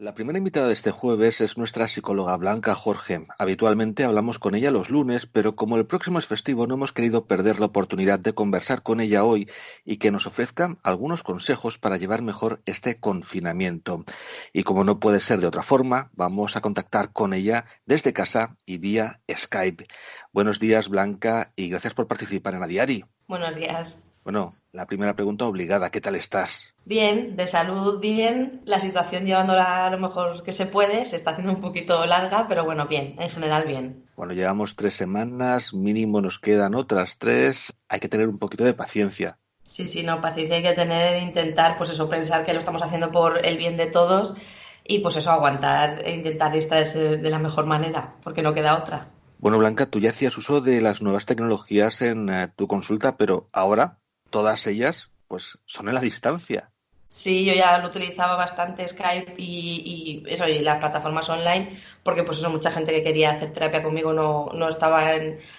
La primera invitada de este jueves es nuestra psicóloga Blanca Jorge. Habitualmente hablamos con ella los lunes, pero como el próximo es festivo, no hemos querido perder la oportunidad de conversar con ella hoy y que nos ofrezca algunos consejos para llevar mejor este confinamiento. Y como no puede ser de otra forma, vamos a contactar con ella desde casa y vía Skype. Buenos días, Blanca, y gracias por participar en A Diari. Buenos días. Bueno, la primera pregunta obligada, ¿qué tal estás? Bien, de salud bien, la situación llevándola a lo mejor que se puede, se está haciendo un poquito larga, pero bueno, bien, en general bien. Bueno, llevamos 3 semanas, mínimo nos quedan otras 3. Hay que tener un poquito de paciencia. Sí, sí, no, paciencia hay que tener, e intentar, pues eso, pensar que lo estamos haciendo por el bien de todos y pues eso, aguantar e intentar distraerse de la mejor manera, porque no queda otra. Bueno, Blanca, tú ya hacías uso de las nuevas tecnologías en tu consulta, pero ahora todas ellas, pues, son en la distancia. Sí, yo ya lo utilizaba bastante Skype y eso, y las plataformas online, porque pues eso, mucha gente que quería hacer terapia conmigo no estaba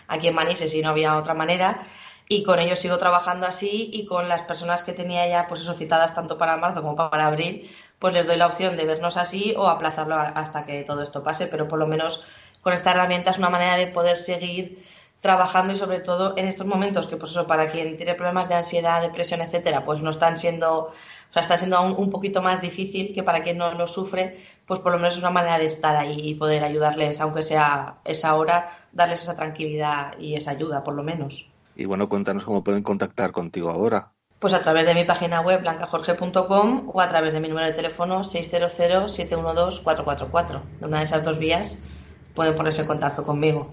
aquí en Manises y no había otra manera. Y con ellos sigo trabajando así y con las personas que tenía ya pues eso citadas tanto para marzo como para abril, pues les doy la opción de vernos así o aplazarlo hasta que todo esto pase, pero por lo menos con esta herramienta es una manera de poder seguir trabajando y sobre todo en estos momentos que pues eso para quien tiene problemas de ansiedad, depresión, etcétera, pues no están siendo, o sea, está siendo aún un poquito más difícil que para quien no lo sufre, pues por lo menos es una manera de estar ahí y poder ayudarles, aunque sea esa hora, darles esa tranquilidad y esa ayuda, por lo menos. Y bueno, cuéntanos cómo pueden contactar contigo ahora. Pues a través de mi página web blancajorge.com o a través de mi número de teléfono 600 712 444. De una de esas dos vías pueden ponerse en contacto conmigo.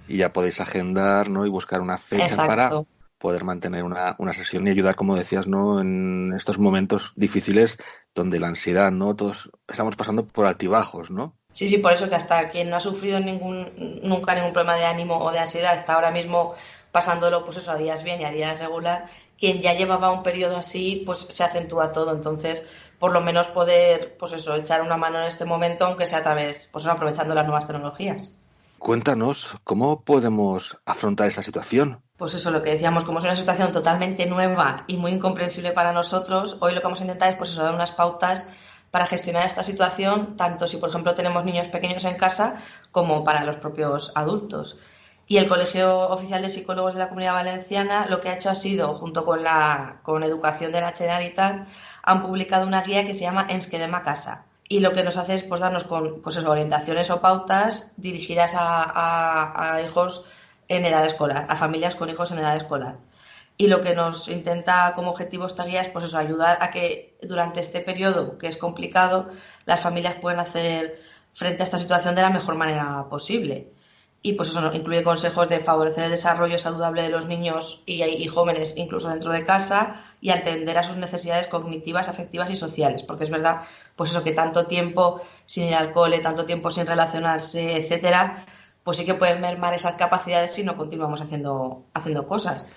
Y ya podéis agendar, ¿no? Y buscar una fecha para Exacto. poder mantener una sesión y ayudar, como decías, ¿no? En estos momentos difíciles donde la ansiedad, ¿no? Todos estamos pasando por altibajos, ¿no? Sí, sí, por eso que hasta quien no ha sufrido nunca ningún problema de ánimo o de ansiedad está ahora mismo pasándolo, pues eso, a días bien y a días regular. Quien ya llevaba un periodo así, pues se acentúa todo. Entonces, por lo menos poder, pues eso, echar una mano en este momento, aunque sea a través, pues eso, aprovechando las nuevas tecnologías. Cuéntanos, ¿cómo podemos afrontar esta situación? Pues eso, lo que decíamos, como es una situación totalmente nueva y muy incomprensible para nosotros, hoy lo que vamos a intentar es pues eso, dar unas pautas para gestionar esta situación, tanto si, por ejemplo, tenemos niños pequeños en casa como para los propios adultos. Y el Colegio Oficial de Psicólogos de la Comunidad Valenciana lo que ha hecho ha sido, junto con Educación de la Generalitat, han publicado una guía que se llama Ens quedem a casa. Y lo que nos hace es pues, darnos con pues eso, orientaciones o pautas dirigidas a hijos en edad escolar, a familias con hijos en edad escolar. Y lo que nos intenta como objetivo esta guía es pues eso, ayudar a que durante este periodo, que es complicado, las familias puedan hacer frente a esta situación de la mejor manera posible. Y pues eso incluye consejos de favorecer el desarrollo saludable de los niños y jóvenes, incluso dentro de casa, y atender a sus necesidades cognitivas, afectivas y sociales. Porque es verdad, pues eso, que tanto tiempo sin ir al cole, tanto tiempo sin relacionarse, etcétera, pues sí que pueden mermar esas capacidades si no continuamos haciendo cosas.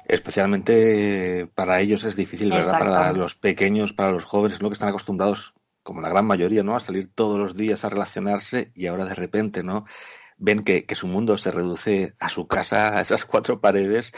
Especialmente para ellos es difícil, ¿verdad? Para Exactamente. los pequeños, para los jóvenes, ¿no? Que están acostumbrados, como la gran mayoría, ¿no? A salir todos los días a relacionarse y ahora de repente, ¿no? Ven que su mundo se reduce a su casa, a esas 4 paredes,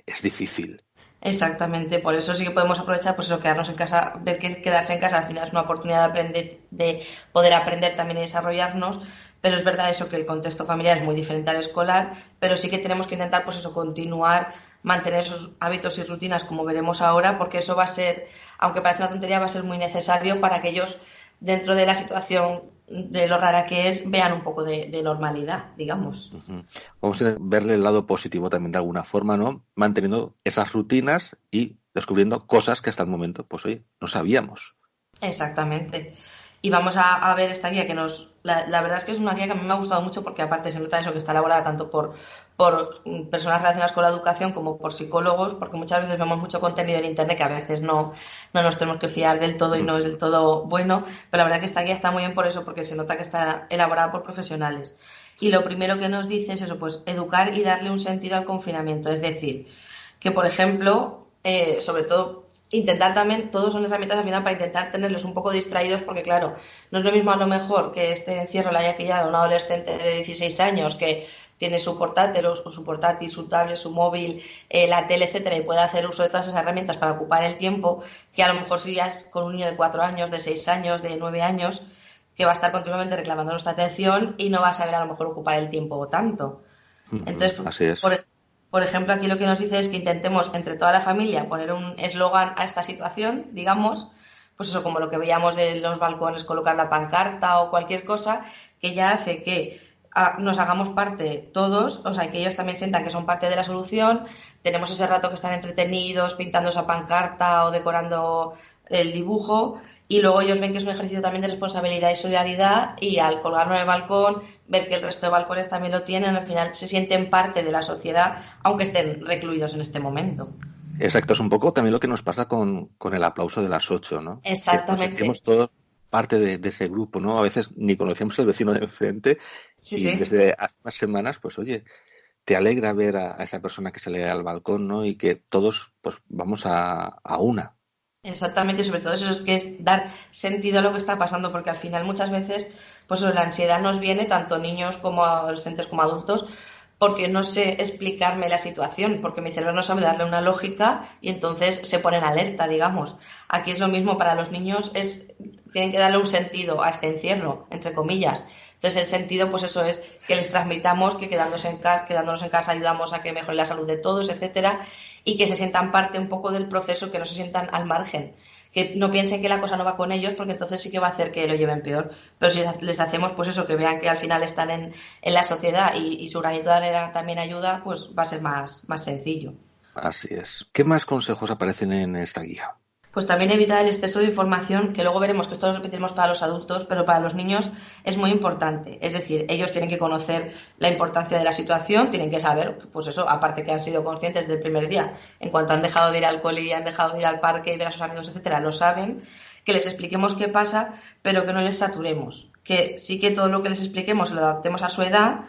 es difícil. Exactamente, por eso sí que podemos aprovechar, pues eso, quedarnos en casa, ver que quedarse en casa al final es una oportunidad de aprender, de poder aprender también y desarrollarnos, pero es verdad eso que el contexto familiar es muy diferente al escolar, pero sí que tenemos que intentar, pues eso, continuar, mantener esos hábitos y rutinas como veremos ahora, porque eso va a ser, aunque parece una tontería, va a ser muy necesario para que ellos, dentro de la situación de lo rara que es, vean un poco de normalidad, digamos. Ujú. Vamos a verle el lado positivo también de alguna forma, ¿no? Manteniendo esas rutinas y descubriendo cosas que hasta el momento, pues oye, no sabíamos. Exactamente. Y vamos a ver esta guía que la verdad es que es una guía que a mí me ha gustado mucho porque aparte se nota eso que está elaborada tanto por personas relacionadas con la educación como por psicólogos, porque muchas veces vemos mucho contenido en internet que a veces no nos tenemos que fiar del todo y no es del todo bueno, pero la verdad que esta guía está muy bien por eso, porque se nota que está elaborada por profesionales. Y lo primero que nos dice es eso, pues educar y darle un sentido al confinamiento, es decir, que por ejemplo, sobre todo intentar también, todos son herramientas al final para intentar tenerlos un poco distraídos, porque claro, no es lo mismo a lo mejor que este encierro le haya pillado a un adolescente de 16 años que tiene su portátil o su portátil, su tablet, su móvil, la tele, etcétera, y puede hacer uso de todas esas herramientas para ocupar el tiempo, que a lo mejor si ya es con un niño de 4 años, de 6 años, de 9 años, que va a estar continuamente reclamando nuestra atención y no va a saber a lo mejor ocupar el tiempo tanto. Entonces, Así es. por ejemplo, aquí lo que nos dice es que intentemos entre toda la familia poner un eslogan a esta situación, digamos, pues eso, como lo que veíamos de los balcones, colocar la pancarta o cualquier cosa, que ya hace que nos hagamos parte todos, o sea, que ellos también sientan que son parte de la solución. Tenemos ese rato que están entretenidos pintando esa pancarta o decorando el dibujo, y luego ellos ven que es un ejercicio también de responsabilidad y solidaridad, y al colgarlo en el balcón, ver que el resto de balcones también lo tienen, al final se sienten parte de la sociedad, aunque estén recluidos en este momento. Exacto, es un poco también lo que nos pasa con el aplauso de las 8, ¿no? Que nos Exactamente. sentimos todos parte de ese grupo, ¿no? A veces ni conocemos al vecino de enfrente Sí, y sí. desde hace unas semanas, pues oye, te alegra ver a esa persona que sale al balcón, ¿no? Y que todos, pues vamos a una. Exactamente, sobre todo eso es que es dar sentido a lo que está pasando, porque al final muchas veces, pues la ansiedad nos viene tanto niños como adolescentes como adultos, porque no sé explicarme la situación, porque mi cerebro no sabe darle una lógica y entonces se pone en alerta, digamos. Aquí es lo mismo para los niños, tienen que darle un sentido a este encierro, entre comillas. Entonces el sentido, pues eso es que les transmitamos que quedándonos en casa ayudamos a que mejore la salud de todos, etcétera, y que se sientan parte un poco del proceso, que no se sientan al margen, que no piensen que la cosa no va con ellos, porque entonces sí que va a hacer que lo lleven peor. Pero si les hacemos pues eso, que vean que al final están en la sociedad y su granito de arena también ayuda, pues va a ser más sencillo. Así es. ¿Qué más consejos aparecen en esta guía? Pues también evitar el exceso de información, que luego veremos que esto lo repetiremos para los adultos, pero para los niños es muy importante. Es decir, ellos tienen que conocer la importancia de la situación, tienen que saber, pues eso, aparte que han sido conscientes desde el primer día, en cuanto han dejado de ir al cole y han dejado de ir al parque y ver a sus amigos, etcétera, lo saben, que les expliquemos qué pasa, pero que no les saturemos. Que sí que todo lo que les expliquemos lo adaptemos a su edad,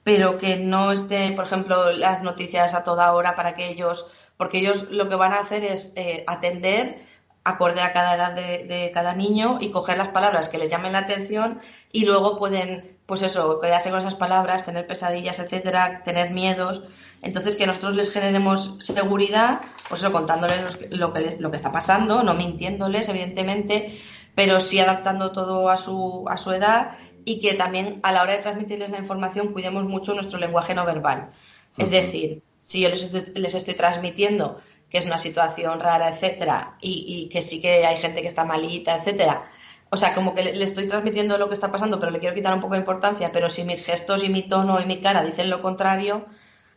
pero que no esté, por ejemplo, las noticias a toda hora para que ellos, porque ellos lo que van a hacer es atender acorde a cada edad de cada niño y coger las palabras que les llamen la atención, y luego pueden, pues eso, quedarse con esas palabras, tener pesadillas, etcétera, tener miedos. Entonces, que nosotros les generemos seguridad, pues eso, contándoles lo que está pasando, no mintiéndoles, evidentemente, pero sí adaptando todo a su edad, y que también a la hora de transmitirles la información cuidemos mucho nuestro lenguaje no verbal. Es Ujú. decir, si yo les estoy transmitiendo que es una situación rara, etcétera, y que sí que hay gente que está malita, etcétera, o sea, como que le estoy transmitiendo lo que está pasando, pero le quiero quitar un poco de importancia, pero si mis gestos y mi tono y mi cara dicen lo contrario,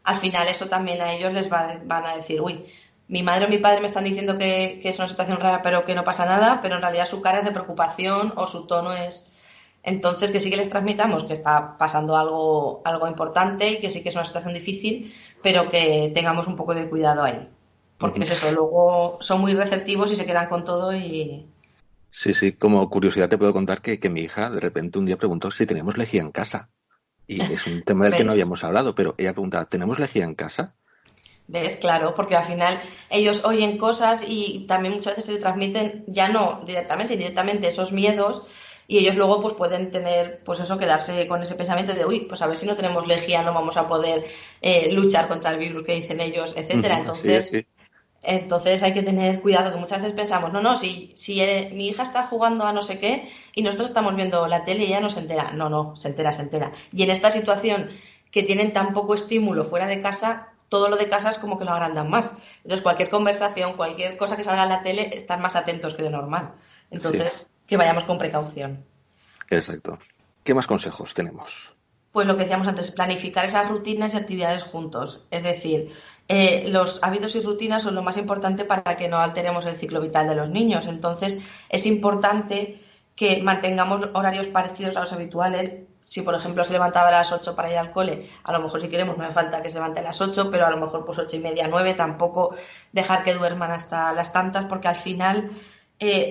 al final eso también a ellos van a decir, uy, mi madre o mi padre me están diciendo que es una situación rara, pero que no pasa nada, pero en realidad su cara es de preocupación o su tono es... Entonces, que sí que les transmitamos que está pasando algo importante y que sí que es una situación difícil, pero que tengamos un poco de cuidado ahí. Porque Ujú. es eso, luego son muy receptivos y se quedan con todo y... Sí, sí, como curiosidad te puedo contar que mi hija de repente un día preguntó si tenemos lejía en casa. Y es un tema del que no ¿Ves? habíamos hablado, pero ella preguntaba, ¿tenemos lejía en casa? ¿Ves? Claro, porque al final ellos oyen cosas y también muchas veces se transmiten, ya no directamente, indirectamente esos miedos, y ellos luego pues pueden tener, pues eso, quedarse con ese pensamiento de, uy, pues a ver si no tenemos lejía, no vamos a poder luchar contra el virus que dicen ellos, etcétera. Ujú, así es, sí. Entonces hay que tener cuidado, que muchas veces pensamos, no, no, si mi hija está jugando a no sé qué y nosotros estamos viendo la tele y ella no se entera. No, no, se entera, se entera. Y en esta situación que tienen tan poco estímulo fuera de casa, todo lo de casa es como que lo agrandan más. Entonces cualquier conversación, cualquier cosa que salga en la tele, están más atentos que de normal. Sí, Entonces, que vayamos con precaución. exacto. ¿Qué más consejos tenemos? Pues lo que decíamos antes, planificar esas rutinas y actividades juntos. Es decir, los hábitos y rutinas son lo más importante para que no alteremos el ciclo vital de los niños. Entonces, es importante que mantengamos horarios parecidos a los habituales. Si, por ejemplo, se levantaba a las 8 para ir al cole, a lo mejor si queremos no hace falta que se levante a las 8, pero a lo mejor pues 8 y media, 9, tampoco dejar que duerman hasta las tantas, porque al final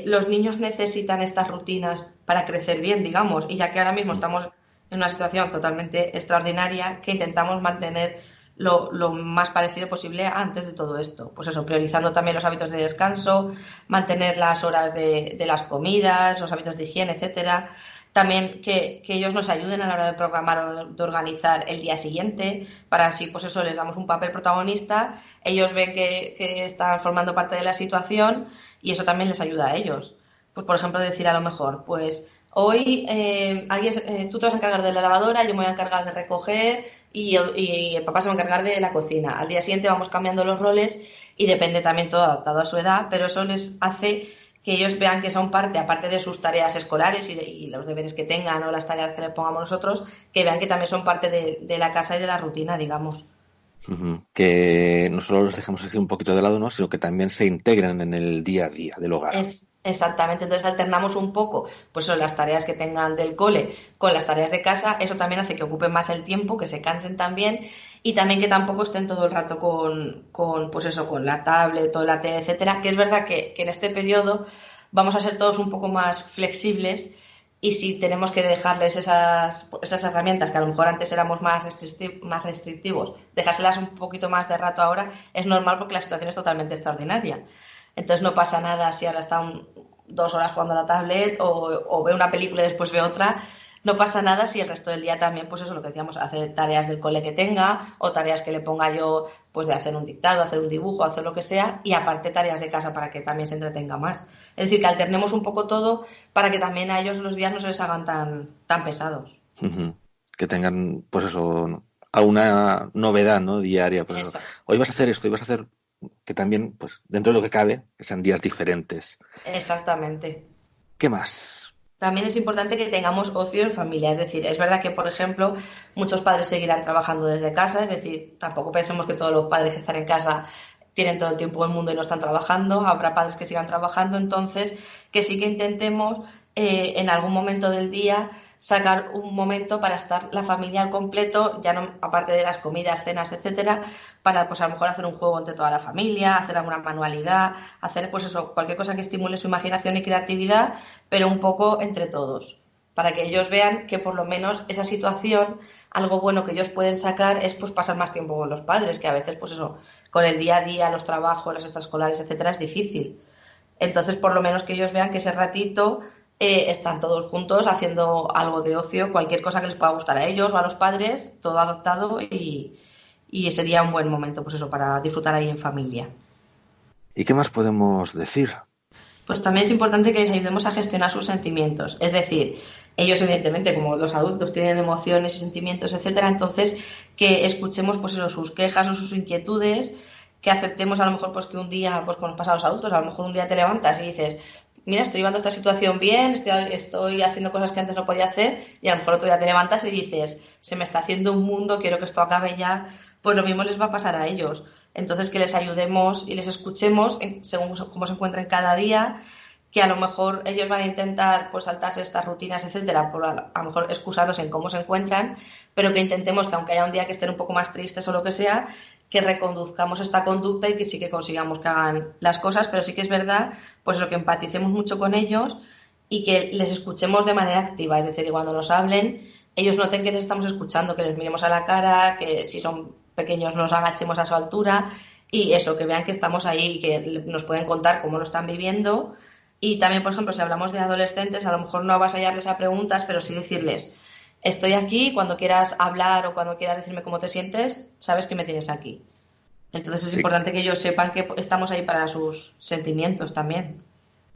los niños necesitan estas rutinas para crecer bien, digamos, y ya que ahora mismo estamos en una situación totalmente extraordinaria, que intentamos mantener lo más parecido posible antes de todo esto. Pues eso, priorizando también los hábitos de descanso, mantener las horas de las comidas, los hábitos de higiene, etcétera. También que ellos nos ayuden a la hora de programar o de organizar el día siguiente, para así, pues eso, les damos un papel protagonista, ellos ven que están formando parte de la situación y eso también les ayuda a ellos. Pues, por ejemplo, decir a lo mejor, pues hoy tú te vas a encargar de la lavadora, yo me voy a encargar de recoger y el papá se va a encargar de la cocina. Al día siguiente vamos cambiando los roles y depende también todo adaptado a su edad, pero eso les hace que ellos vean que son parte, aparte de sus tareas escolares y los deberes que tengan o las tareas que les pongamos nosotros, que vean que también son parte de la casa y de la rutina, digamos. Ujú. Que no solo los dejemos así un poquito de lado, ¿no? Sino que también se integren en el día a día del hogar. Exactamente, entonces alternamos un poco, pues son las tareas que tengan del cole con las tareas de casa, eso también hace que ocupen más el tiempo, que se cansen también y también que tampoco estén todo el rato pues eso, con la tablet o la tele, etcétera, que es verdad que en este periodo vamos a ser todos un poco más flexibles y si tenemos que dejarles esas herramientas que a lo mejor antes éramos más restrictivos, dejárselas un poquito más de rato ahora, es normal porque la situación es totalmente extraordinaria. Entonces no pasa nada si ahora está 2 horas jugando a la tablet o ve una película y después ve otra. No pasa nada si el resto del día también, pues eso, lo que decíamos, hacer tareas del cole que tenga o tareas que le ponga yo, pues de hacer un dictado, hacer un dibujo, hacer lo que sea y aparte tareas de casa para que también se entretenga más. Es decir, que alternemos un poco todo para que también a ellos los días no se les hagan tan pesados. Ujú. Que tengan, pues eso, alguna novedad, ¿no? Diaria. Pues eso. Exacto. Hoy vas a hacer esto, hoy vas a hacer que también, pues, dentro de lo que cabe, que sean días diferentes. Exactamente. ¿Qué más? También es importante que tengamos ocio en familia, es decir, es verdad que, por ejemplo, muchos padres seguirán trabajando desde casa, es decir, tampoco pensemos que todos los padres que están en casa tienen todo el tiempo del mundo y no están trabajando, habrá padres que sigan trabajando, entonces que sí que intentemos en algún momento del día sacar un momento para estar la familia al completo, ya no aparte de las comidas, cenas, etcétera, para pues a lo mejor hacer un juego entre toda la familia, hacer alguna manualidad, hacer pues eso, cualquier cosa que estimule su imaginación y creatividad, pero un poco entre todos, para que ellos vean que por lo menos esa situación, algo bueno que ellos pueden sacar es pues pasar más tiempo con los padres, que a veces pues eso, con el día a día, los trabajos, las extraescolares, etcétera, es difícil. Entonces, por lo menos que ellos vean que ese ratito están todos juntos haciendo algo de ocio, cualquier cosa que les pueda gustar a ellos o a los padres, todo adaptado y sería un buen momento, pues eso, para disfrutar ahí en familia. ¿Y qué más podemos decir? Pues también es importante que les ayudemos a gestionar sus sentimientos. Es decir, ellos evidentemente, como los adultos, tienen emociones y sentimientos, etcétera, entonces que escuchemos pues eso, sus quejas o sus inquietudes, que aceptemos a lo mejor pues que un día, pues como nos pasa a los adultos, a lo mejor un día te levantas y dices, mira, estoy llevando esta situación bien, estoy haciendo cosas que antes no podía hacer, y a lo mejor otro día te levantas y dices, se me está haciendo un mundo, quiero que esto acabe ya, pues lo mismo les va a pasar a ellos. Entonces, que les ayudemos y les escuchemos según cómo se encuentren cada día, que a lo mejor ellos van a intentar pues saltarse estas rutinas, etcétera, por a lo mejor excusándose en cómo se encuentran, pero que intentemos que aunque haya un día que estén un poco más tristes o lo que sea, que reconduzcamos esta conducta y que sí que consigamos que hagan las cosas, pero sí que es verdad, pues eso, que empaticemos mucho con ellos y que les escuchemos de manera activa, es decir, que cuando nos hablen, ellos noten que les estamos escuchando, que les miremos a la cara, que si son pequeños nos agachemos a su altura y eso, que vean que estamos ahí y que nos pueden contar cómo lo están viviendo. Y también, por ejemplo, si hablamos de adolescentes, a lo mejor no avasallarles a preguntas, pero sí decirles, estoy aquí, cuando quieras hablar o cuando quieras decirme cómo te sientes, sabes que me tienes aquí. Entonces es Sí, importante que ellos sepan que estamos ahí para sus sentimientos también.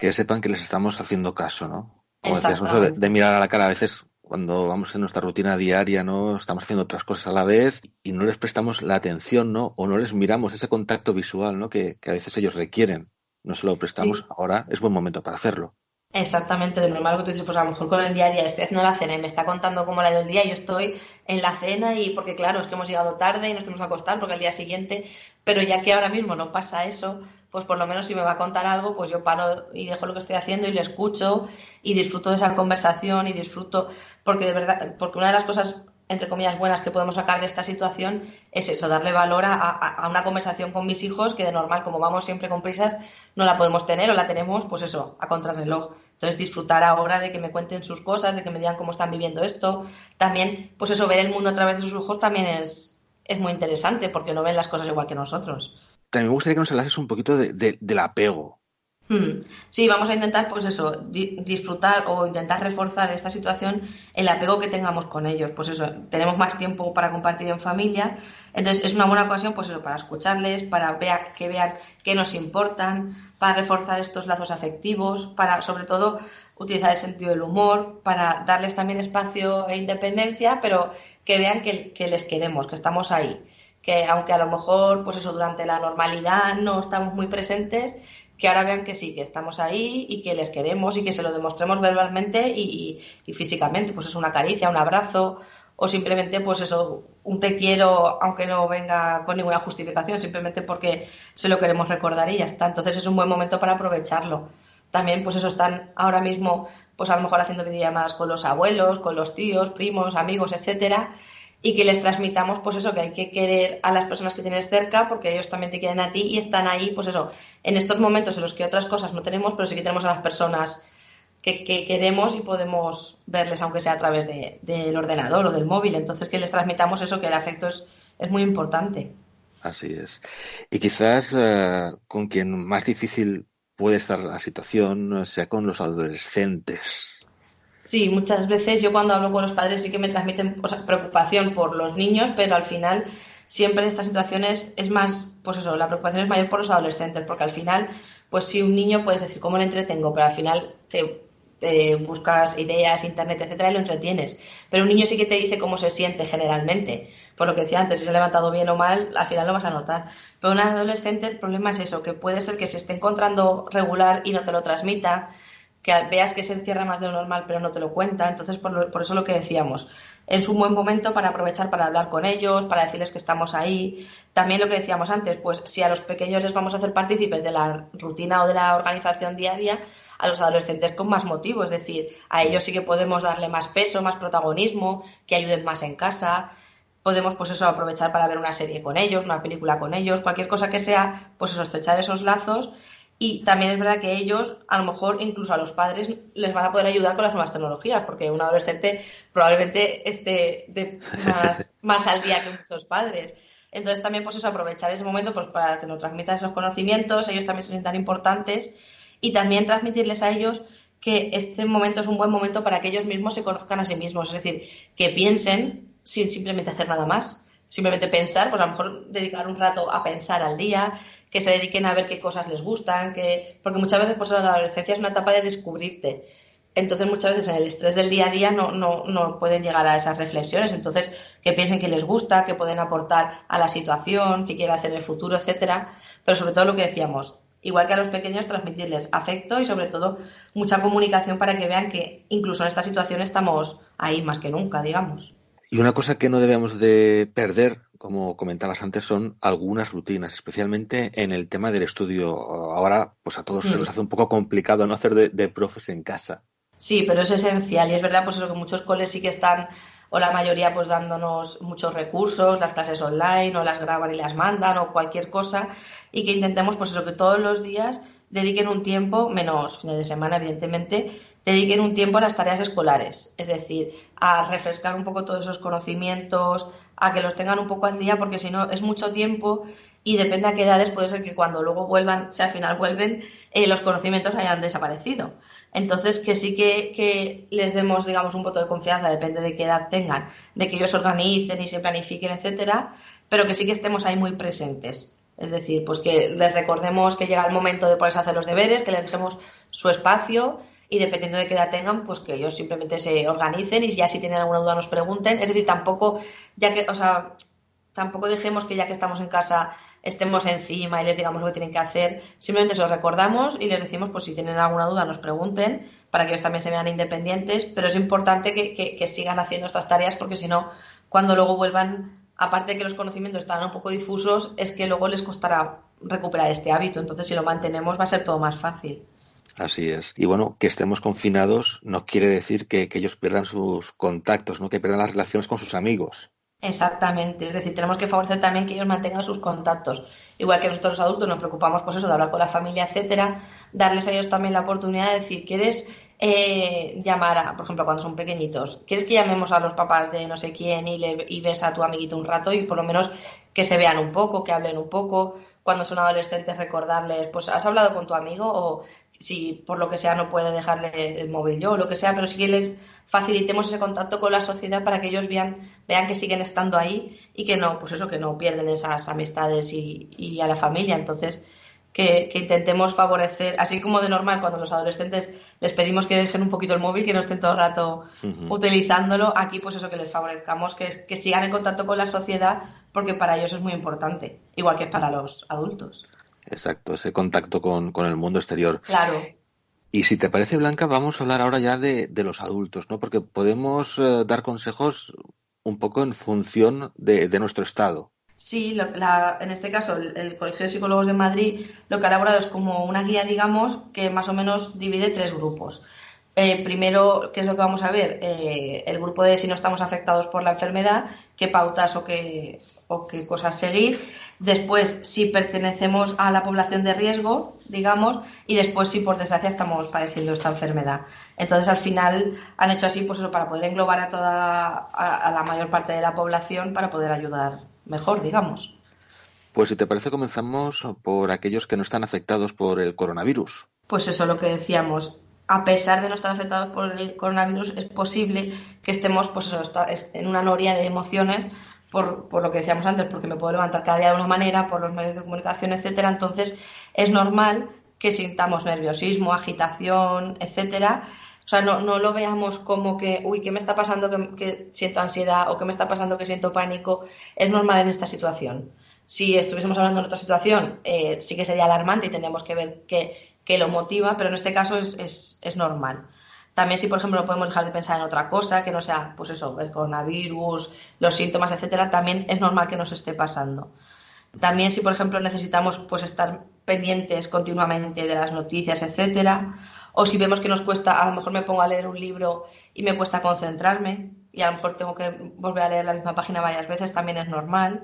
que sepan que les estamos haciendo caso, ¿no? Como decías, no, eso de Exactamente. mirar a la cara a veces cuando vamos en nuestra rutina diaria, ¿no? Estamos haciendo otras cosas a la vez y no les prestamos la atención, ¿no? O no les miramos ese contacto visual, ¿no? Que a veces ellos requieren. No se lo prestamos, Sí, ahora es buen momento para hacerlo. exactamente, de normal que tú dices, pues a lo mejor con el día a día estoy haciendo la cena y me está contando cómo le ha ido el día, yo estoy en la cena y porque claro, es que hemos llegado tarde y nos tenemos que acostar porque al día siguiente, pero ya que ahora mismo no pasa eso, pues por lo menos si me va a contar algo, pues yo paro y dejo lo que estoy haciendo y le escucho y disfruto de esa conversación y disfruto, porque de verdad, porque una de las cosas entre comillas buenas que podemos sacar de esta situación es eso, darle valor a una conversación con mis hijos que de normal, como vamos siempre con prisas, no la podemos tener o la tenemos, pues eso, a contrarreloj. Entonces disfrutar ahora de que me cuenten sus cosas, de que me digan cómo están viviendo esto. También, pues eso, ver el mundo a través de sus ojos también es muy interesante porque no ven las cosas igual que nosotros. También me gustaría que nos hablases un poquito del apego. Sí, vamos a intentar, pues eso, disfrutar o intentar reforzar esta situación, el apego que tengamos con ellos. Pues eso, tenemos más tiempo para compartir en familia, entonces es una buena ocasión, pues eso, para escucharles, para que vean qué nos importan, para reforzar estos lazos afectivos, para, sobre todo, utilizar el sentido del humor para darles también espacio e independencia, pero que vean que les queremos, que estamos ahí, que aunque a lo mejor, pues eso, durante la normalidad no estamos muy presentes, que ahora vean que sí, que estamos ahí y que les queremos y que se lo demostremos verbalmente y físicamente, pues es una caricia, un abrazo o simplemente pues eso, un te quiero aunque no venga con ninguna justificación, simplemente porque se lo queremos recordar y ya está. Entonces es un buen momento para aprovecharlo. También pues eso están ahora mismo pues a lo mejor haciendo videollamadas con los abuelos, con los tíos, primos, amigos, etcétera, y que les transmitamos pues eso, que hay que querer a las personas que tienes cerca porque ellos también te quieren a ti y están ahí pues eso, en estos momentos en los que otras cosas no tenemos, pero sí que tenemos a las personas que queremos y podemos verles aunque sea a través del ordenador o del móvil. Entonces que les transmitamos eso, que el afecto es muy importante. Así es. Y quizás con quien más difícil puede estar la situación sea con los adolescentes. Sí, muchas veces yo cuando hablo con los padres sí que me transmiten, o sea, preocupación por los niños, pero al final siempre en estas situaciones es más, pues eso, la preocupación es mayor por los adolescentes, porque al final, pues si un niño puedes decir cómo lo entretengo, pero al final te buscas ideas, internet, etcétera, y lo entretienes. Pero un niño sí que te dice cómo se siente generalmente. Por lo que decía antes, si se ha levantado bien o mal, al final lo vas a notar. Pero un adolescente, el problema es eso, que puede ser que se esté encontrando regular y no te lo transmita, que veas que se encierra más de lo normal pero no te lo cuenta. Entonces, por eso lo que decíamos, es un buen momento para aprovechar para hablar con ellos, para decirles que estamos ahí. También lo que decíamos antes, pues si a los pequeños les vamos a hacer partícipes de la rutina o de la organización diaria, a los adolescentes con más motivo, es decir, a ellos sí que podemos darle más peso, más protagonismo, que ayuden más en casa. Podemos, pues eso, aprovechar para ver una serie con ellos, una película con ellos, cualquier cosa que sea, pues eso, estrechar esos lazos. Y también es verdad que ellos, a lo mejor incluso a los padres, les van a poder ayudar con las nuevas tecnologías, porque un adolescente probablemente esté más al día que muchos padres. Entonces también pues eso, aprovechar ese momento pues, para que nos transmitan esos conocimientos, ellos también se sientan importantes y también transmitirles a ellos que este momento es un buen momento para que ellos mismos se conozcan a sí mismos, es decir, que piensen sin simplemente hacer nada más, simplemente pensar, pues a lo mejor dedicar un rato a pensar al día, que se dediquen a ver qué cosas les gustan, porque muchas veces pues la adolescencia es una etapa de descubrirte. Entonces muchas veces en el estrés del día a día no pueden llegar a esas reflexiones. Entonces que piensen que les gusta, que pueden aportar a la situación, que quieren hacer en el futuro, etcétera. Pero sobre todo lo que decíamos, igual que a los pequeños, transmitirles afecto y sobre todo mucha comunicación para que vean que incluso en esta situación estamos ahí más que nunca, digamos. Y una cosa que no debemos de perder, como comentabas antes, son algunas rutinas, especialmente en el tema del estudio. Ahora, pues a todos se nos Mm. hace un poco complicado no hacer de profes en casa. Sí, pero es esencial y es verdad pues eso que muchos coles sí que están o la mayoría pues dándonos muchos recursos, las clases online o las graban y las mandan o cualquier cosa y que intentemos pues eso que todos los días dediquen un tiempo, menos fines de semana evidentemente, dediquen un tiempo a las tareas escolares, es decir, a refrescar un poco todos esos conocimientos, a que los tengan un poco al día porque si no es mucho tiempo y depende a qué edades puede ser que cuando luego vuelvan, si al final vuelven, los conocimientos hayan desaparecido. Entonces, que sí que les demos, digamos, un voto de confianza, depende de qué edad tengan, de que ellos se organicen y se planifiquen, etcétera, pero que sí que estemos ahí muy presentes. Es decir, pues que les recordemos que llega el momento de ponerse a hacer los deberes, que les dejemos su espacio y dependiendo de qué edad tengan, pues que ellos simplemente se organicen y ya si tienen alguna duda nos pregunten. Es decir, tampoco, ya que, o sea, tampoco dejemos que ya que estamos en casa estemos encima y les digamos lo que tienen que hacer. Simplemente se lo recordamos y les decimos, pues si tienen alguna duda nos pregunten para que ellos también se vean independientes, pero es importante que sigan haciendo estas tareas porque si no, cuando luego vuelvan, aparte de que los conocimientos están un poco difusos, es que luego les costará recuperar este hábito. Entonces, si lo mantenemos va a ser todo más fácil. Así es. Y bueno, que estemos confinados no quiere decir que ellos pierdan sus contactos, ¿no? Que pierdan las relaciones con sus amigos. Exactamente, es decir, tenemos que favorecer también que ellos mantengan sus contactos. Igual que nosotros los adultos nos preocupamos, pues eso, de hablar con la familia, etcétera, darles a ellos también la oportunidad de decir, ¿quieres llamar a, por ejemplo, cuando son pequeñitos, ¿quieres que llamemos a los papás de no sé quién y ves a tu amiguito un rato y por lo menos que se vean un poco, que hablen un poco? Cuando son adolescentes, recordarles, pues has hablado con tu amigo o si por lo que sea no puede dejarle el móvil yo o lo que sea, pero sí que les facilitemos ese contacto con la sociedad para que ellos vean que siguen estando ahí y que no, pues eso, que no pierden esas amistades y a la familia. Entonces, que intentemos favorecer, así como de normal cuando los adolescentes les pedimos que dejen un poquito el móvil, que no estén todo el rato utilizándolo, aquí pues eso, que les favorezcamos, que sigan en contacto con la sociedad, porque para ellos es muy importante, igual que para los adultos. Exacto, ese contacto con el mundo exterior. Claro. Y si te parece, Blanca, vamos a hablar ahora ya de los adultos, ¿no? Porque podemos dar consejos un poco en función de nuestro estado. Sí, en este caso el Colegio de Psicólogos de Madrid lo que ha elaborado es como una guía, digamos, que más o menos divide tres grupos. Primero, ¿qué es lo que vamos a ver? El grupo de si no estamos afectados por la enfermedad, qué pautas o qué cosas seguir. Después, si pertenecemos a la población de riesgo, digamos, y después si por desgracia estamos padeciendo esta enfermedad. Entonces, al final han hecho así, pues eso, para poder englobar a la mayor parte de la población para poder ayudar mejor, digamos. Pues si te parece, comenzamos por aquellos que no están afectados por el coronavirus. Pues eso, lo que decíamos, a pesar de no estar afectados por el coronavirus, es posible que estemos, pues eso, en una noria de emociones, por lo que decíamos antes, porque me puedo levantar cada día de una manera, por los medios de comunicación, etcétera. Entonces, es normal que sintamos nerviosismo, agitación, etcétera. O sea, no lo veamos como que, uy, ¿qué me está pasando que siento ansiedad o qué me está pasando que siento pánico? Es normal en esta situación. Si estuviésemos hablando de otra situación, sí que sería alarmante y tendríamos que ver qué lo motiva, pero en este caso es normal. También si, por ejemplo, no podemos dejar de pensar en otra cosa, que no sea, pues eso, el coronavirus, los síntomas, etcétera, también es normal que nos esté pasando. También si, por ejemplo, necesitamos pues estar pendientes continuamente de las noticias, etcétera, o si vemos que nos cuesta, a lo mejor me pongo a leer un libro y me cuesta concentrarme y a lo mejor tengo que volver a leer la misma página varias veces, también es normal.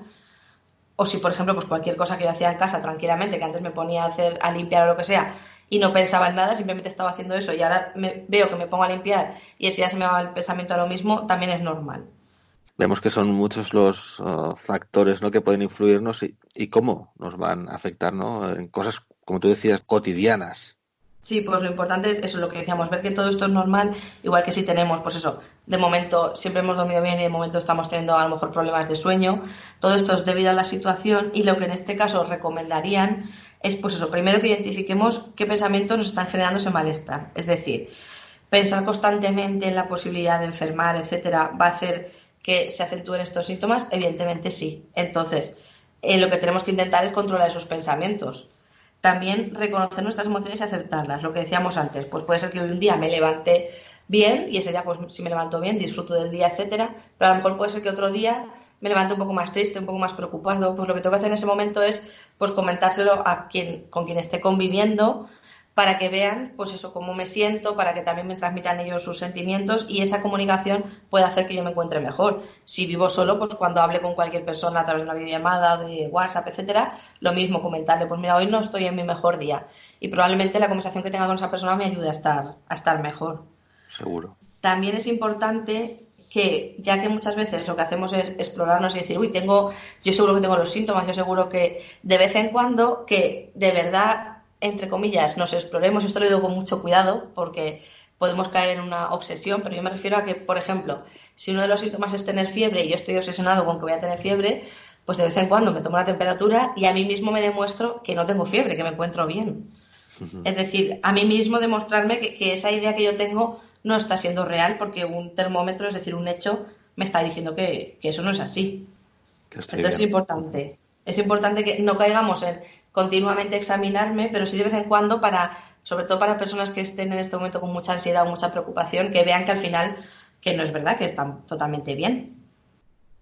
O si, por ejemplo, pues cualquier cosa que yo hacía en casa tranquilamente, que antes me ponía a limpiar o lo que sea, y no pensaba en nada, simplemente estaba haciendo eso, y ahora veo que me pongo a limpiar y ese día se me va el pensamiento a lo mismo, también es normal. Vemos que son muchos los factores, ¿no?, que pueden influirnos y cómo nos van a afectar, ¿no?, en cosas, como tú decías, cotidianas. Sí, pues lo importante es eso, lo que decíamos, ver que todo esto es normal, igual que si tenemos, pues eso, de momento siempre hemos dormido bien y de momento estamos teniendo a lo mejor problemas de sueño, todo esto es debido a la situación y lo que en este caso recomendarían es, pues eso, primero que identifiquemos qué pensamientos nos están generando ese malestar, es decir, pensar constantemente en la posibilidad de enfermar, etcétera, va a hacer que se acentúen estos síntomas, evidentemente sí. Entonces, lo que tenemos que intentar es controlar esos pensamientos. También reconocer nuestras emociones y aceptarlas, lo que decíamos antes, pues puede ser que hoy un día me levante bien y ese día pues si me levanto bien disfruto del día, etcétera, pero a lo mejor puede ser que otro día me levante un poco más triste, un poco más preocupado, pues lo que tengo que hacer en ese momento es pues comentárselo con quien esté conviviendo para que vean pues eso cómo me siento, para que también me transmitan ellos sus sentimientos y esa comunicación puede hacer que yo me encuentre mejor. Si vivo solo, pues cuando hable con cualquier persona a través de una videollamada, de WhatsApp, etcétera, lo mismo comentarle, pues mira, hoy no estoy en mi mejor día y probablemente la conversación que tenga con esa persona me ayude a estar mejor. Seguro. También es importante que, ya que muchas veces lo que hacemos es explorarnos y decir, uy, yo seguro que tengo los síntomas, yo seguro que de vez en cuando, que de verdad, entre comillas, nos exploremos, esto lo digo con mucho cuidado, porque podemos caer en una obsesión, pero yo me refiero a que, por ejemplo, si uno de los síntomas es tener fiebre y yo estoy obsesionado con que voy a tener fiebre, pues de vez en cuando me tomo la temperatura y a mí mismo me demuestro que no tengo fiebre, que me encuentro bien. Es decir, a mí mismo demostrarme que esa idea que yo tengo no está siendo real porque un termómetro, es decir, un hecho, me está diciendo que eso no es así. Que estoy Entonces bien. es importante que no caigamos en continuamente examinarme, pero sí de vez en cuando sobre todo para personas que estén en este momento con mucha ansiedad o mucha preocupación, que vean que al final que no es verdad, que están totalmente bien.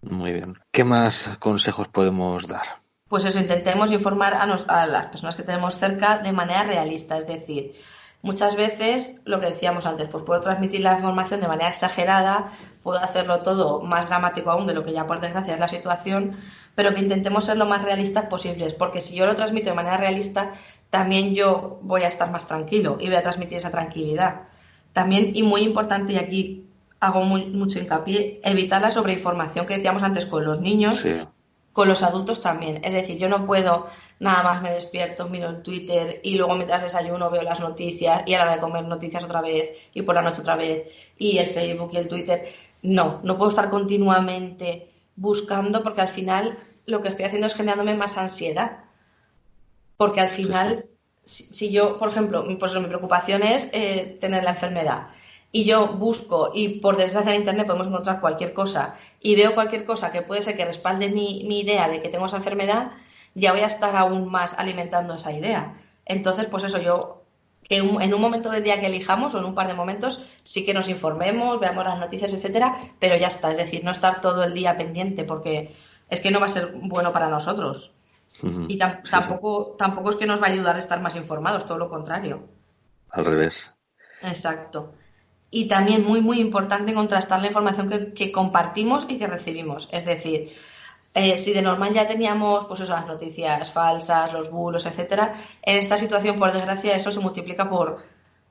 Muy bien. ¿Qué más consejos podemos dar? Pues eso, intentemos informar a las personas que tenemos cerca de manera realista, es decir, muchas veces, lo que decíamos antes, pues puedo transmitir la información de manera exagerada, puedo hacerlo todo más dramático aún de lo que ya por desgracia es la situación, pero que intentemos ser lo más realistas posibles, porque si yo lo transmito de manera realista, también yo voy a estar más tranquilo y voy a transmitir esa tranquilidad. También, y muy importante, y aquí hago mucho hincapié, evitar la sobreinformación que decíamos antes con los niños, Sí, con los adultos también. Es decir, yo no puedo, nada más me despierto, miro el Twitter y luego mientras desayuno veo las noticias y a la hora de comer noticias otra vez y por la noche otra vez y el Facebook y el Twitter. No puedo estar continuamente buscando porque al final lo que estoy haciendo es generándome más ansiedad. Porque al Sí, sí. final, si yo, por ejemplo, pues mi preocupación es tener la enfermedad y yo busco y por desgracia en internet podemos encontrar cualquier cosa y veo cualquier cosa que puede ser que respalde mi idea de que tengo esa enfermedad, ya voy a estar aún más alimentando esa idea. Entonces, pues eso, yo que en un momento del día que elijamos o en un par de momentos sí que nos informemos, veamos las noticias, etcétera, pero ya está, es decir, no estar todo el día pendiente porque es que no va a ser bueno para nosotros. Ujú. Y Sí, sí. tampoco es que nos va a ayudar a estar más informados, todo lo contrario. Al revés. Exacto. Y también muy importante contrastar la información que compartimos y que recibimos. Es decir, si de normal ya teníamos pues eso, las noticias falsas, los bulos, etcétera, en esta situación, por desgracia, eso se multiplica por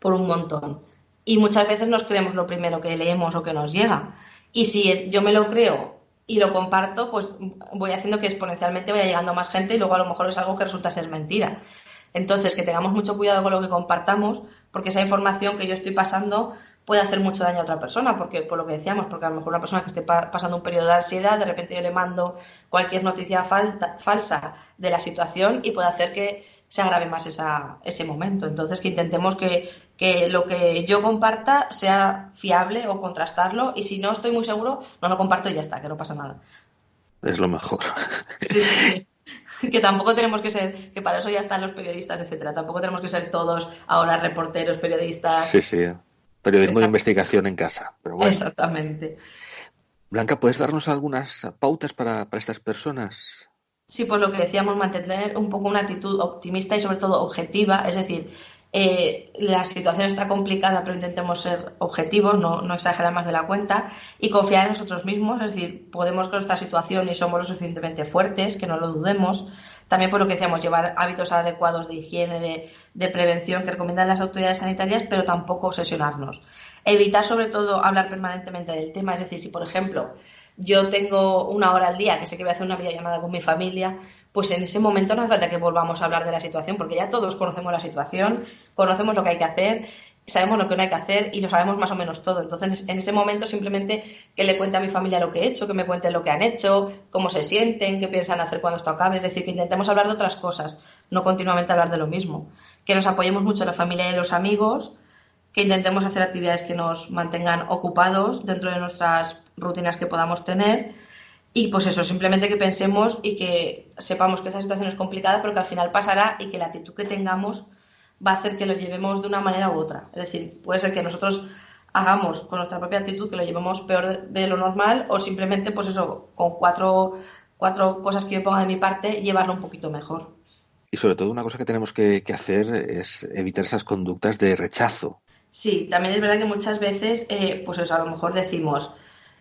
un montón. Y muchas veces nos creemos lo primero que leemos o que nos llega. Y si yo me lo creo y lo comparto, pues voy haciendo que exponencialmente vaya llegando a más gente y luego a lo mejor es algo que resulta ser mentira. Entonces, que tengamos mucho cuidado con lo que compartamos, porque esa información que yo estoy pasando puede hacer mucho daño a otra persona, porque por lo que decíamos, porque a lo mejor una persona que esté pasando un periodo de ansiedad, de repente yo le mando cualquier noticia falsa de la situación y puede hacer que se agrave más ese momento. Entonces, que intentemos que lo que yo comparta sea fiable o contrastarlo y si no estoy muy seguro, no lo comparto y ya está, que no pasa nada. Es lo mejor. Sí, sí, sí. Que tampoco tenemos que ser, que para eso ya están los periodistas, etcétera. Tampoco tenemos que ser todos ahora reporteros, periodistas. Sí, sí. Periodismo de Exact- investigación en casa. Pero bueno. Exactamente. Blanca, ¿puedes darnos algunas pautas para estas personas? Sí, pues lo que decíamos, mantener un poco una actitud optimista y sobre todo objetiva, es decir, la situación está complicada, pero intentemos ser objetivos, no exagerar más de la cuenta y confiar en nosotros mismos, es decir, podemos con esta situación y somos lo suficientemente fuertes, que no lo dudemos. También por lo que decíamos, llevar hábitos adecuados de higiene, de prevención que recomiendan las autoridades sanitarias, pero tampoco obsesionarnos. Evitar sobre todo hablar permanentemente del tema, es decir, si por ejemplo yo tengo una hora al día que sé que voy a hacer una videollamada con mi familia, pues en ese momento no hace falta que volvamos a hablar de la situación, porque ya todos conocemos la situación, conocemos lo que hay que hacer, sabemos lo que no hay que hacer y lo sabemos más o menos todo. Entonces, en ese momento simplemente que le cuente a mi familia lo que he hecho, que me cuenten lo que han hecho, cómo se sienten, qué piensan hacer cuando esto acabe. Es decir, que intentemos hablar de otras cosas, no continuamente hablar de lo mismo. Que nos apoyemos mucho en la familia y los amigos, que intentemos hacer actividades que nos mantengan ocupados dentro de nuestras rutinas que podamos tener y pues eso, simplemente que pensemos y que sepamos que esta situación es complicada, pero que al final pasará y que la actitud que tengamos va a hacer que lo llevemos de una manera u otra. Es decir, puede ser que nosotros hagamos con nuestra propia actitud que lo llevemos peor de lo normal o simplemente pues eso, con cuatro cosas que yo ponga de mi parte, llevarlo un poquito mejor. Y sobre todo una cosa que tenemos que hacer es evitar esas conductas de rechazo. Sí, también es verdad que muchas veces, pues eso, a lo mejor decimos,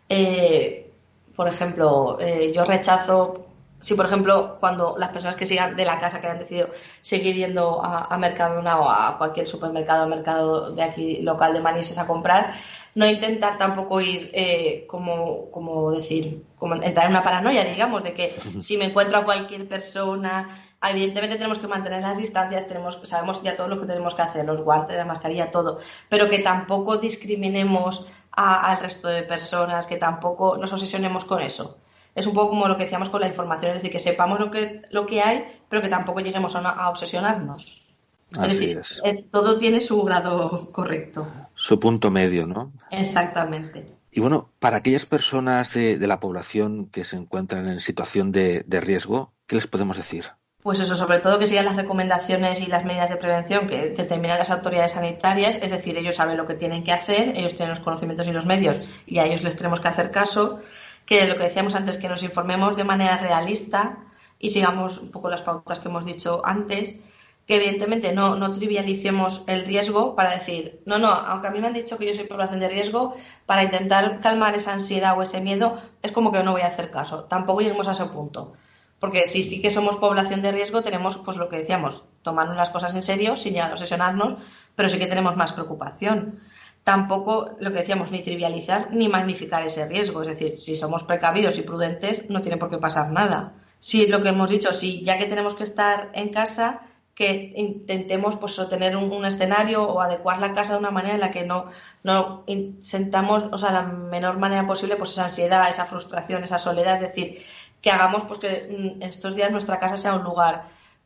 eh, por ejemplo, yo rechazo, si por ejemplo, cuando las personas que sigan de la casa que hayan decidido seguir yendo a Mercadona o a cualquier supermercado o mercado de aquí local de Manises a comprar, no intentar tampoco ir, como decir, como entrar en una paranoia, digamos, de que si me encuentro a cualquier persona, evidentemente tenemos que mantener las distancias, sabemos ya todo lo que tenemos que hacer, los guantes, la mascarilla, todo, pero que tampoco discriminemos al resto de personas, que tampoco nos obsesionemos con eso. Es un poco como lo que decíamos con la información, es decir, que sepamos lo que hay, pero que tampoco lleguemos a obsesionarnos. Es Así decir, es. todo tiene su grado correcto. Su punto medio, ¿no? Exactamente. Y bueno, para aquellas personas de la población que se encuentran en situación de riesgo, ¿qué les podemos decir? Pues eso, sobre todo que sigan las recomendaciones y las medidas de prevención que determinan las autoridades sanitarias, es decir, ellos saben lo que tienen que hacer, ellos tienen los conocimientos y los medios y a ellos les tenemos que hacer caso, que lo que decíamos antes, que nos informemos de manera realista y sigamos un poco las pautas que hemos dicho antes, que evidentemente no trivialicemos el riesgo para decir, no, aunque a mí me han dicho que yo soy población de riesgo, para intentar calmar esa ansiedad o ese miedo, es como que no voy a hacer caso, tampoco lleguemos a ese punto. Porque si sí que somos población de riesgo, tenemos, pues lo que decíamos, tomarnos las cosas en serio, sin llegar a obsesionarnos, pero sí que tenemos más preocupación. Tampoco, lo que decíamos, ni trivializar ni magnificar ese riesgo. Es decir, si somos precavidos y prudentes, no tiene por qué pasar nada. Si lo que hemos dicho, si ya que tenemos que estar en casa, que intentemos pues tener un escenario o adecuar la casa de una manera en la que no sentamos, o sea, la menor manera posible, pues esa ansiedad, esa frustración, esa soledad, es decir, que hagamos pues que estos días nuestra casa sea un lugar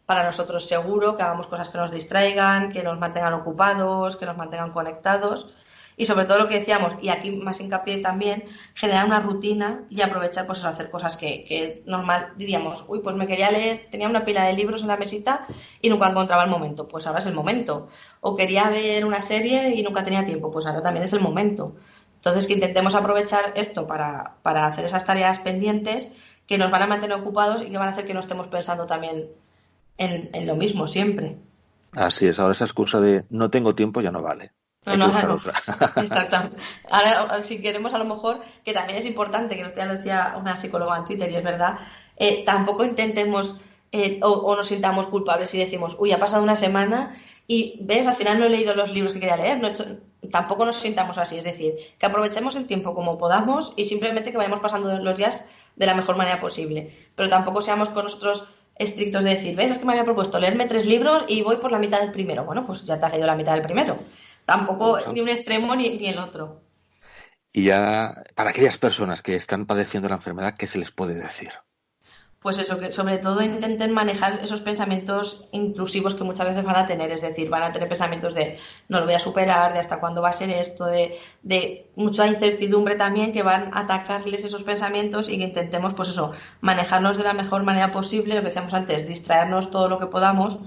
para nosotros seguro, que hagamos cosas que nos distraigan, que nos mantengan ocupados, que nos mantengan conectados. Y sobre todo lo que decíamos, y aquí más hincapié también, generar una rutina y aprovechar pues eso, hacer cosas que normal diríamos, uy, pues me quería leer, tenía una pila de libros en la mesita y nunca encontraba el momento, pues ahora es el momento. O quería ver una serie y nunca tenía tiempo, pues ahora también es el momento. Entonces que intentemos aprovechar esto para hacer esas tareas pendientes que nos van a mantener ocupados y que van a hacer que no estemos pensando también en lo mismo siempre. Así es, ahora esa excusa de no tengo tiempo ya no vale. No, Hay que no, buscar no. otra. Exactamente. Ahora, si queremos, a lo mejor, que también es importante, que ya lo decía una psicóloga en Twitter, y es verdad, tampoco intentemos o nos sintamos culpables y decimos, uy, ha pasado una semana y, ves, al final no he leído los libros que quería leer. No he hecho... Tampoco nos sintamos así, es decir, que aprovechemos el tiempo como podamos y simplemente que vayamos pasando los días de la mejor manera posible. Pero tampoco seamos con nosotros estrictos de decir, ves, es que me había propuesto leerme 3 libros y voy por la mitad del primero. Bueno, pues ya te has leído la mitad del primero. Tampoco ni un extremo ni el otro. Y ya, para aquellas personas que están padeciendo la enfermedad, ¿qué se les puede decir? Pues eso, que sobre todo intenten manejar esos pensamientos intrusivos que muchas veces van a tener, es decir, van a tener pensamientos de no lo voy a superar, de hasta cuándo va a ser esto, de mucha incertidumbre también que van a atacarles esos pensamientos y que intentemos, pues eso, manejarnos de la mejor manera posible, lo que decíamos antes, distraernos todo lo que podamos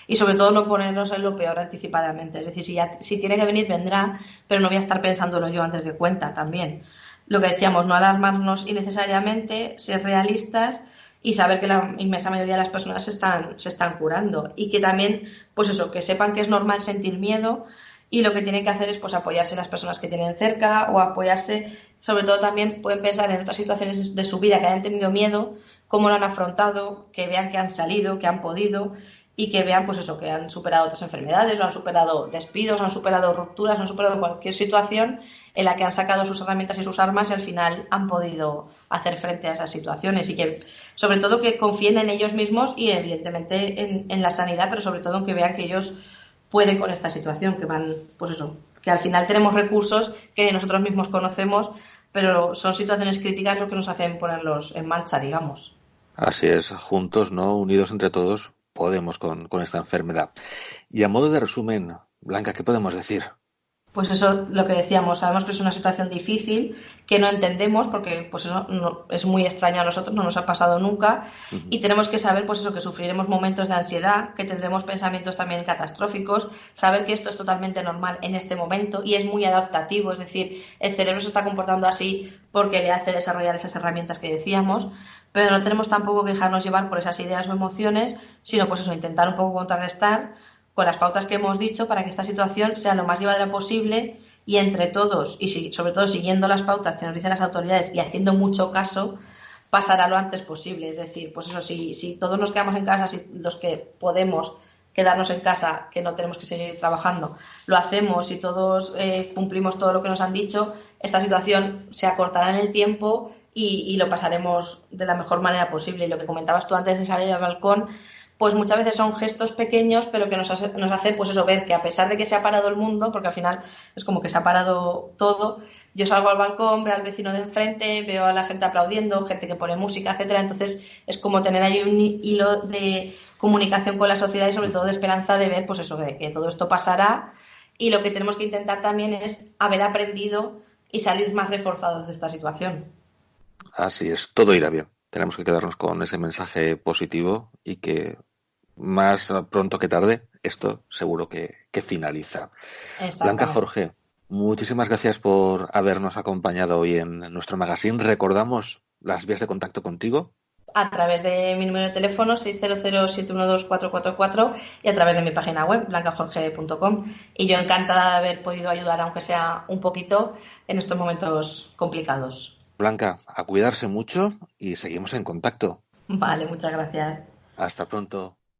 y sobre todo no ponernos en lo peor anticipadamente, es decir, si tiene que venir, vendrá, pero no voy a estar pensándolo yo antes de cuenta también. Lo que decíamos, no alarmarnos innecesariamente, ser realistas y saber que la inmensa mayoría de las personas se están curando y que también, pues eso, que sepan que es normal sentir miedo y lo que tienen que hacer es pues apoyarse en las personas que tienen cerca o apoyarse, sobre todo también pueden pensar en otras situaciones de su vida que hayan tenido miedo, cómo lo han afrontado, que vean que han salido, que han podido y que vean pues eso, que han superado otras enfermedades o han superado despidos, o han superado rupturas, o han superado cualquier situación en la que han sacado sus herramientas y sus armas y al final han podido hacer frente a esas situaciones y que sobre todo que confíen en ellos mismos y evidentemente en la sanidad, pero sobre todo en que vean que ellos pueden con esta situación, que van, pues eso, que al final tenemos recursos que nosotros mismos conocemos, pero son situaciones críticas lo que nos hacen ponerlos en marcha, digamos. Así es, juntos, ¿no? Unidos entre todos, podemos con esta enfermedad. Y a modo de resumen, Blanca, ¿qué podemos decir? Pues eso, lo que decíamos, sabemos que es una situación difícil, que no entendemos, porque pues eso es muy extraño a nosotros, no nos ha pasado nunca, Ujú. y tenemos que saber pues eso, que sufriremos momentos de ansiedad, que tendremos pensamientos también catastróficos, saber que esto es totalmente normal en este momento y es muy adaptativo, es decir, el cerebro se está comportando así porque le hace desarrollar esas herramientas que decíamos, pero no tenemos tampoco que dejarnos llevar por esas ideas o emociones, sino pues eso, intentar un poco contrarrestar con las pautas que hemos dicho para que esta situación sea lo más llevadera posible y entre todos, y sobre todo siguiendo las pautas que nos dicen las autoridades y haciendo mucho caso, pasará lo antes posible. Es decir, pues eso, si todos nos quedamos en casa, si los que podemos quedarnos en casa, que no tenemos que seguir trabajando, lo hacemos y todos cumplimos todo lo que nos han dicho, esta situación se acortará en el tiempo y lo pasaremos de la mejor manera posible. Y lo que comentabas tú antes de salir al balcón, pues muchas veces son gestos pequeños, pero que nos hace pues eso, ver que a pesar de que se ha parado el mundo, porque al final es como que se ha parado todo, yo salgo al balcón, veo al vecino de enfrente, veo a la gente aplaudiendo, gente que pone música, etcétera. Entonces es como tener ahí un hilo de comunicación con la sociedad y sobre todo de esperanza de ver pues eso, de que todo esto pasará y lo que tenemos que intentar también es haber aprendido y salir más reforzados de esta situación. Así es, todo irá bien. Tenemos que quedarnos con ese mensaje positivo y que más pronto que tarde esto seguro que finaliza. Blanca Exactamente. Jorge, muchísimas gracias por habernos acompañado hoy en nuestro magazine. Recordamos las vías de contacto contigo. A través de mi número de teléfono 600-712-444 y a través de mi página web blancajorge.com y yo encantada de haber podido ayudar aunque sea un poquito en estos momentos complicados. Blanca, a cuidarse mucho y seguimos en contacto. Vale, muchas gracias. Hasta pronto.